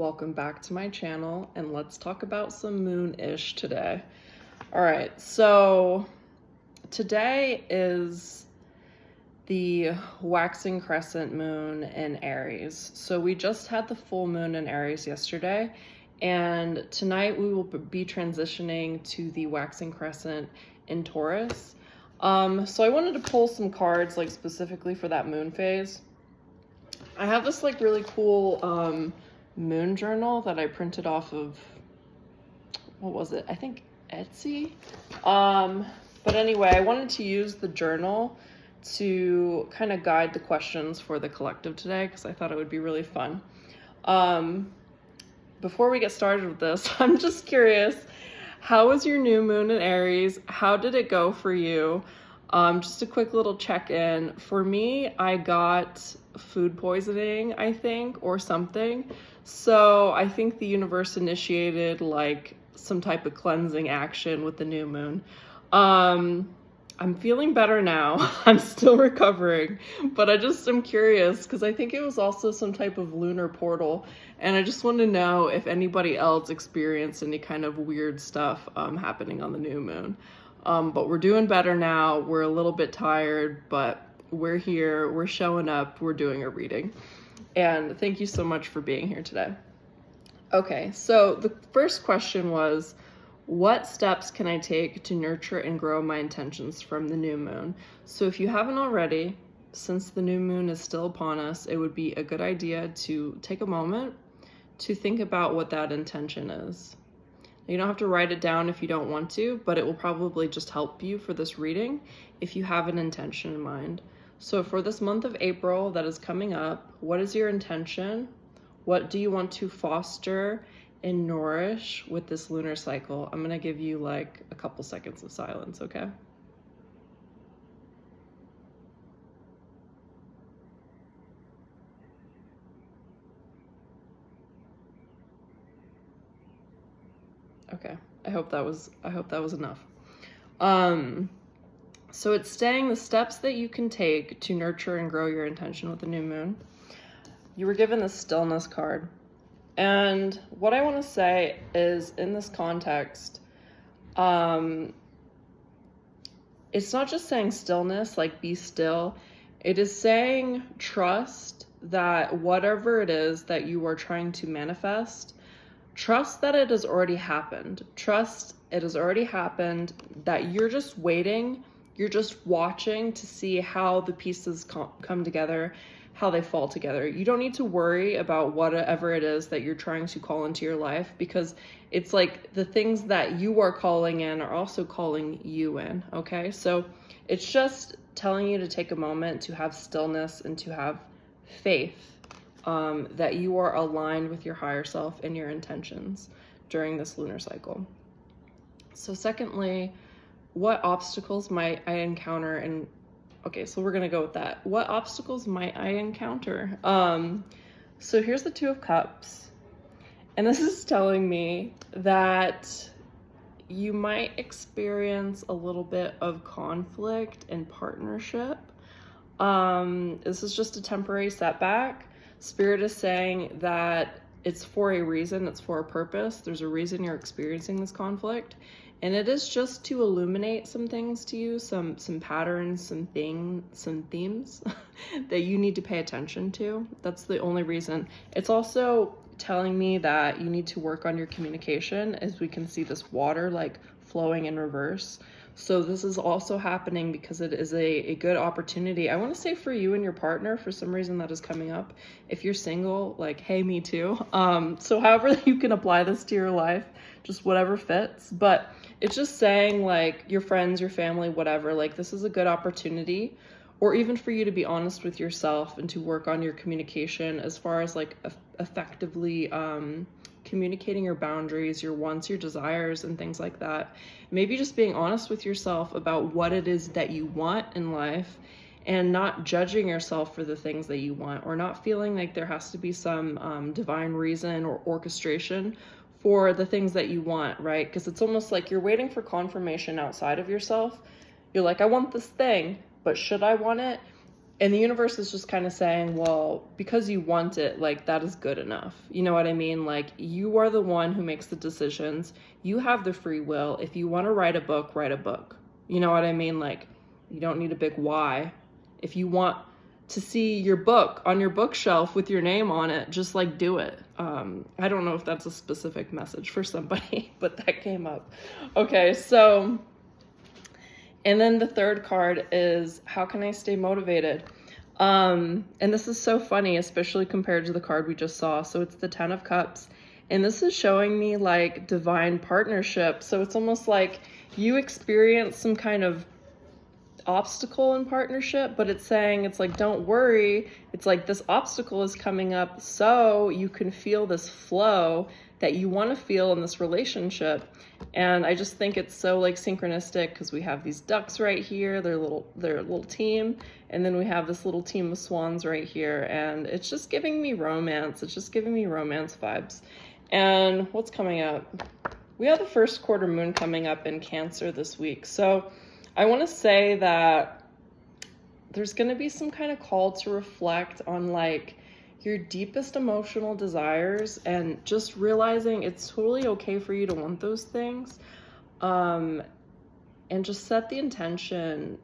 welcome back to my channel, and let's talk about some moon-ish today. All right, so today is the Waxing Crescent moon in Aries. So we just had the full moon in Aries yesterday, and tonight we will be transitioning to the Waxing Crescent in Taurus. So I wanted to pull some cards like specifically for that moon phase. I have this like really cool moon journal that I printed off of, what was it? I think Etsy. But anyway, I wanted to use the journal to kind of guide the questions for the collective today because I thought it would be really fun. Before we get started with this, I'm just curious, how was your new moon in Aries? How did it go for you? Just a quick little check-in. For me, I got food poisoning, I think, or something. So I think the universe initiated like some type of cleansing action with the new moon. I'm feeling better now. I'm still recovering, but I just am curious because I think it was also some type of lunar portal, and I just want to know if anybody else experienced any kind of weird stuff happening on the new moon. But we're doing better now. We're a little bit tired, but we're here, we're showing up, we're doing a reading. And thank you so much for being here today. Okay, so the first question was, what steps can I take to nurture and grow my intentions from the new moon? So if you haven't already, since the new moon is still upon us, it would be a good idea to take a moment to think about what that intention is. You don't have to write it down if you don't want to, but it will probably just help you for this reading if you have an intention in mind. So for this month of April that is coming up, what is your intention? What do you want to foster and nourish with this lunar cycle? I'm gonna give you like a couple seconds of silence, okay? Okay, I hope that was enough. So it's saying the steps that you can take to nurture and grow your intention with the new moon. You were given the stillness card. And what I want to say is, in this context, it's not just saying stillness, like be still. It is saying trust that whatever it is that you are trying to manifest, trust that it has already happened. Trust it has already happened, that you're just waiting, you're just watching to see how the pieces come together, how they fall together. You don't need to worry about whatever it is that you're trying to call into your life, because it's like the things that you are calling in are also calling you in, okay? So it's just telling you to take a moment to have stillness and to have faith that you are aligned with your higher self and your intentions during this lunar cycle. So secondly, what obstacles might I encounter? And okay, so we're gonna go with that. What obstacles might I encounter? So here's the Two of Cups, and this is telling me that you might experience a little bit of conflict in partnership. This is just a temporary setback. Spirit is saying that it's for a reason, it's for a purpose. There's a reason you're experiencing this conflict. And it is just to illuminate some things to you, some patterns, some themes that you need to pay attention to. That's the only reason. It's also telling me that you need to work on your communication, as we can see this water like flowing in reverse. So this is also happening because it is a good opportunity. I want to say for you and your partner, for some reason that is coming up. If you're single, like, hey, me too. So however you can apply this to your life, just whatever fits. But it's just saying like your friends, your family, whatever, like this is a good opportunity, or even for you to be honest with yourself and to work on your communication as far as like effectively communicating your boundaries, your wants, your desires, and things like that. Maybe just being honest with yourself about what it is that you want in life, and not judging yourself for the things that you want, or not feeling like there has to be some divine reason or orchestration for the things that you want, right? Because it's almost like you're waiting for confirmation outside of yourself. You're like, I want this thing, but should I want it? And the universe is just kind of saying, well, because you want it, like, that is good enough. You know what I mean? Like, you are the one who makes the decisions. You have the free will. If you want to write a book, write a book. You know what I mean? Like, you don't need a big why. If you want to see your book on your bookshelf with your name on it, just like do it. I don't know if that's a specific message for somebody, but that came up. Okay, so, and then the third card is, how can I stay motivated? And this is so funny, especially compared to the card we just saw. So it's the 10 of Cups, and this is showing me like divine partnership. So it's almost like you experience some kind of obstacle in partnership, but it's saying, it's like, don't worry. It's like this obstacle is coming up so you can feel this flow that you want to feel in this relationship. And I just think it's so like synchronistic, because we have these ducks right here, their little team, and then we have this little team of swans right here, and it's just giving me romance. It's just giving me romance vibes. And what's coming up? We have the first quarter moon coming up in Cancer this week. So I want to say that there's going to be some kind of call to reflect on like your deepest emotional desires, and just realizing it's totally okay for you to want those things. And just set the intention,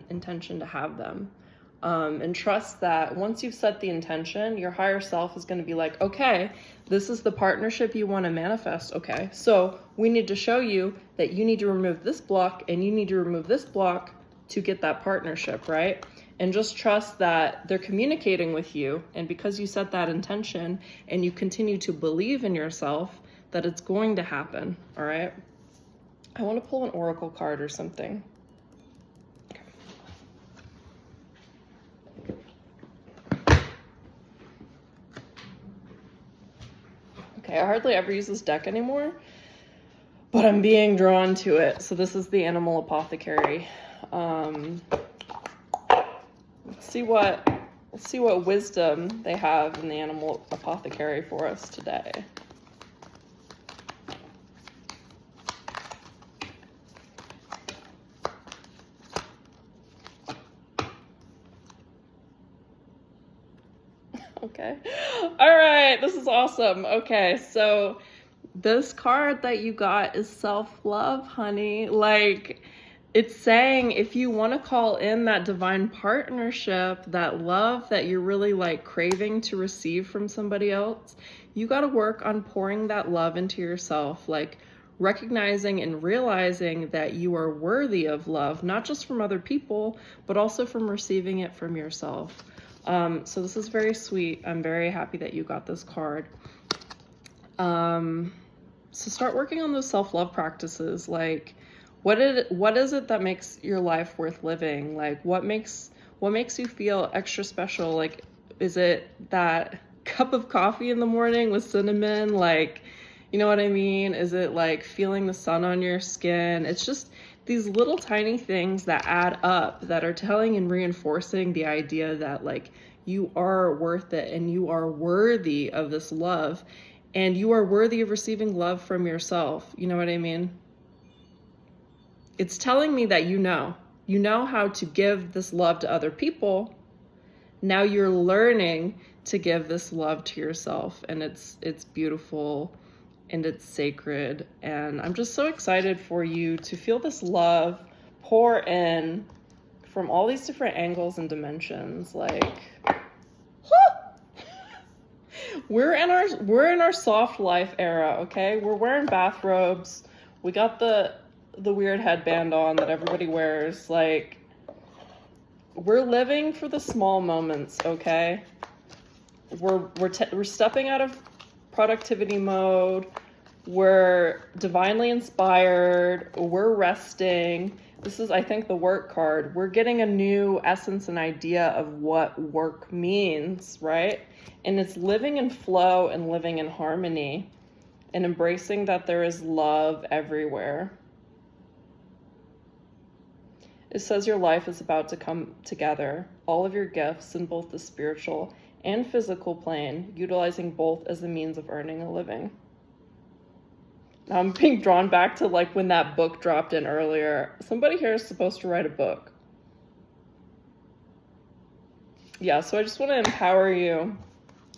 intention to have them. And trust that once you've set the intention, your higher self is going to be like, okay, this is the partnership you want to manifest. Okay, so we need to show you that you need to remove this block and you need to remove this block to get that partnership, right? And just trust that they're communicating with you. And because you set that intention and you continue to believe in yourself, that it's going to happen. All right. I want to pull an oracle card or something. Okay, I hardly ever use this deck anymore, but I'm being drawn to it. So this is the Animal Apothecary. Let's see what wisdom they have in the Animal Apothecary for us today. Okay. All right. This is awesome. Okay. So this card that you got is self-love, honey. Like, it's saying if you want to call in that divine partnership, that love that you're really like craving to receive from somebody else, you got to work on pouring that love into yourself, like recognizing and realizing that you are worthy of love, not just from other people, but also from receiving it from yourself. So this is very sweet. I'm very happy that you got this card. So start working on those self-love practices. Like, what is it that makes your life worth living? Like, what makes you feel extra special? Like, is it that cup of coffee in the morning with cinnamon? Like, you know what I mean? Is it like feeling the sun on your skin? It's just these little tiny things that add up, that are telling and reinforcing the idea that like you are worth it and you are worthy of this love, and you are worthy of receiving love from yourself. You know what I mean? It's telling me that you know how to give this love to other people. Now you're learning to give this love to yourself, and it's beautiful and it's sacred. And I'm just so excited for you to feel this love pour in from all these different angles and dimensions. Like, we're in our soft life era, okay? We're wearing bathrobes. We got the weird headband on that everybody wears. Like, we're living for the small moments, okay? We're stepping out of productivity mode. We're divinely inspired. We're resting. This is, I think, the work card. We're getting a new essence and idea of what work means, right? And it's living in flow and living in harmony and embracing that there is love everywhere. It says your life is about to come together, all of your gifts in both the spiritual and physical plane, utilizing both as a means of earning a living. Now I'm being drawn back to like when that book dropped in earlier. Somebody here is supposed to write a book. Yeah, so I just want to empower you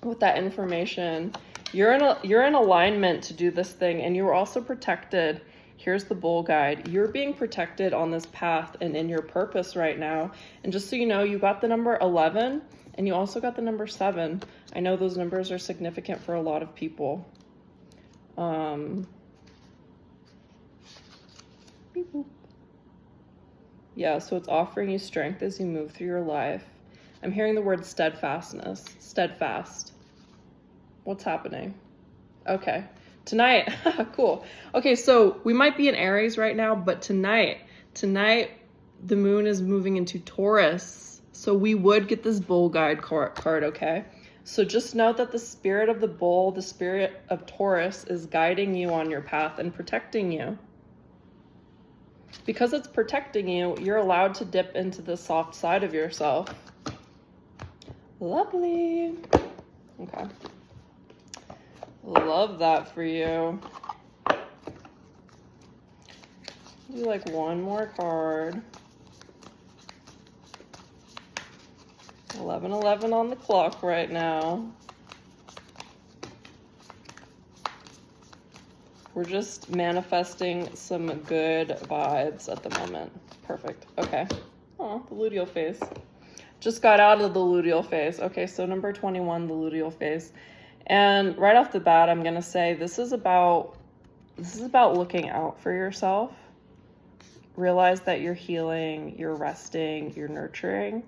with that information. You're in alignment to do this thing, and you're also protected. Here's the bull guide. You're being protected on this path and in your purpose right now. And just so you know, you got the number 11 and you also got the number 7. I know those numbers are significant for a lot of people. Beep, boop. Yeah, so it's offering you strength as you move through your life. I'm hearing the word steadfastness. Steadfast. What's happening? Okay. Tonight. Cool. Okay, so we might be in Aries right now, but tonight the moon is moving into Taurus. So we would get this bull guide card, okay? So just know that the spirit of the bull, the spirit of Taurus is guiding you on your path and protecting you. Because it's protecting you, you're allowed to dip into the soft side of yourself. Lovely. Okay. Love that for you. Do like one more card. 11:11 on the clock right now. We're just manifesting some good vibes at the moment. Perfect. Okay. Oh, the luteal phase. Just got out of the luteal phase. Okay, so number 21, the luteal phase. And right off the bat, I'm going to say this is about looking out for yourself. Realize that you're healing, you're resting, you're nurturing,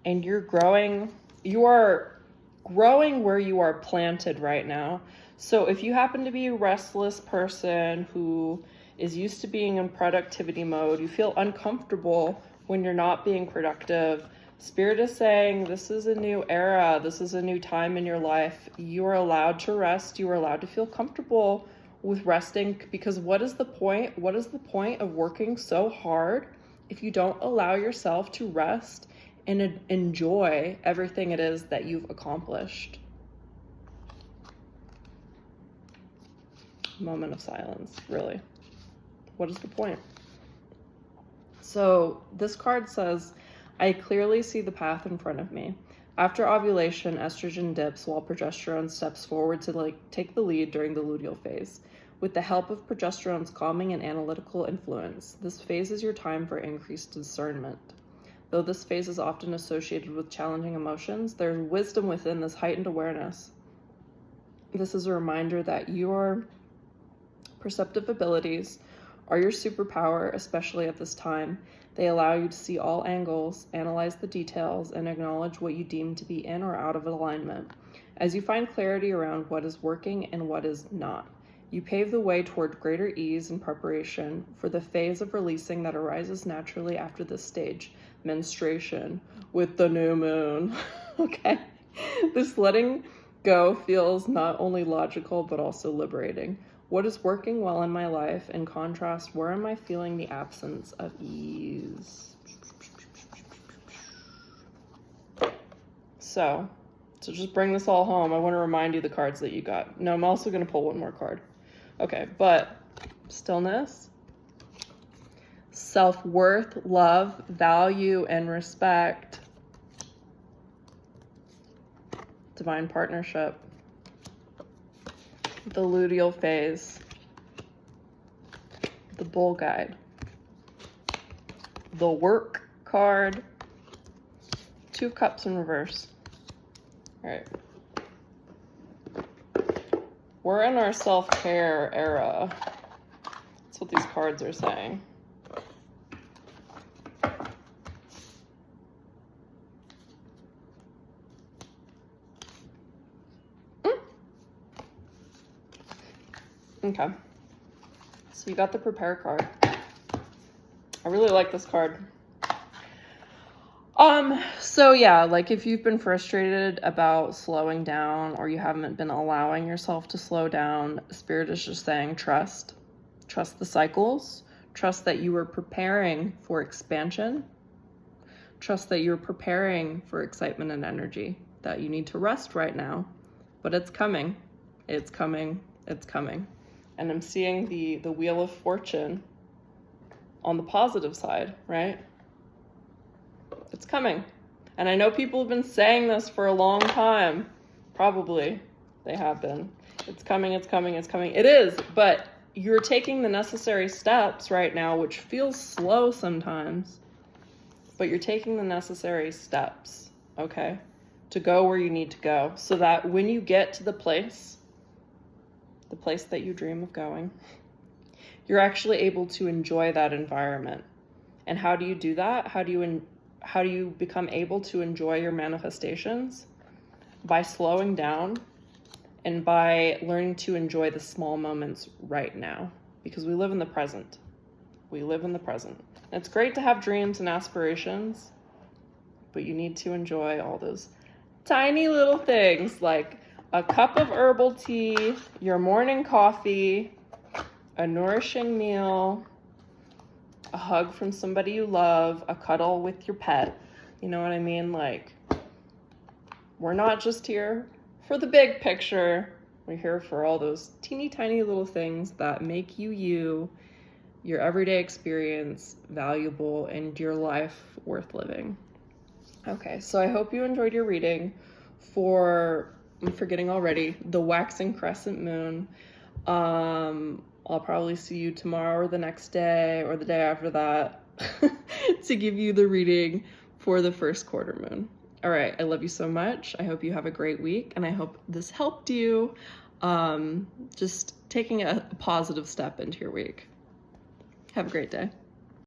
and you're growing. You are growing where you are planted right now. So if you happen to be a restless person who is used to being in productivity mode, you feel uncomfortable when you're not being productive, Spirit is saying this is a new era. This is a new time in your life. You are allowed to rest. You are allowed to feel comfortable with resting, because what is the point? What is the point of working so hard if you don't allow yourself to rest and enjoy everything it is that you've accomplished? Moment of silence, really. What is the point? So this card says, I clearly see the path in front of me. After ovulation, estrogen dips while progesterone steps forward to take the lead during the luteal phase. With the help of progesterone's calming and analytical influence, this phase is your time for increased discernment. Though this phase is often associated with challenging emotions, there's wisdom within this heightened awareness. This is a reminder that your perceptive abilities are your superpower, especially at this time. They allow you to see all angles, analyze the details, and acknowledge what you deem to be in or out of alignment. As you find clarity around what is working and what is not, you pave the way toward greater ease and preparation for the phase of releasing that arises naturally after this stage, menstruation, with the new moon. Okay? This letting go feels not only logical, but also liberating. What is working well in my life? In contrast, where am I feeling the absence of ease? So just bring this all home. I want to remind you the cards that you got. No, I'm also going to pull one more card. Okay, but stillness, self-worth, love, value, and respect, divine partnership, the luteal phase, the bull guide, the work card, 2 cups in reverse. All right. We're in our self-care era. That's what these cards are saying. Okay. So you got the prepare card. I really like this card. So yeah, like if you've been frustrated about slowing down or you haven't been allowing yourself to slow down, Spirit is just saying trust. Trust the cycles. Trust that you are preparing for expansion. Trust that you're preparing for excitement and energy, that you need to rest right now, but it's coming. It's coming. It's coming. And I'm seeing the Wheel of Fortune on the positive side, right? It's coming. And I know people have been saying this for a long time. Probably they have been. It's coming, it's coming, it's coming. It is, but you're taking the necessary steps right now, which feels slow sometimes, but you're taking the necessary steps, okay, to go where you need to go, so that when you get to the place that you dream of going, you're actually able to enjoy that environment. And how do you do that? How do you become able to enjoy your manifestations? By slowing down and by learning to enjoy the small moments right now, because we live in the present. We live in the present. It's great to have dreams and aspirations, but you need to enjoy all those tiny little things, like a cup of herbal tea, your morning coffee, a nourishing meal, a hug from somebody you love, a cuddle with your pet. You know what I mean? Like, we're not just here for the big picture. We're here for all those teeny tiny little things that make you, your everyday experience valuable, and your life worth living. Okay, so I hope you enjoyed your reading for, I'm forgetting already, the Waxing Crescent moon. I'll probably see you tomorrow or the next day or the day after that to give you the reading for the first quarter moon. All right, I love you so much. I hope you have a great week, and I hope this helped you just taking a positive step into your week. Have a great day.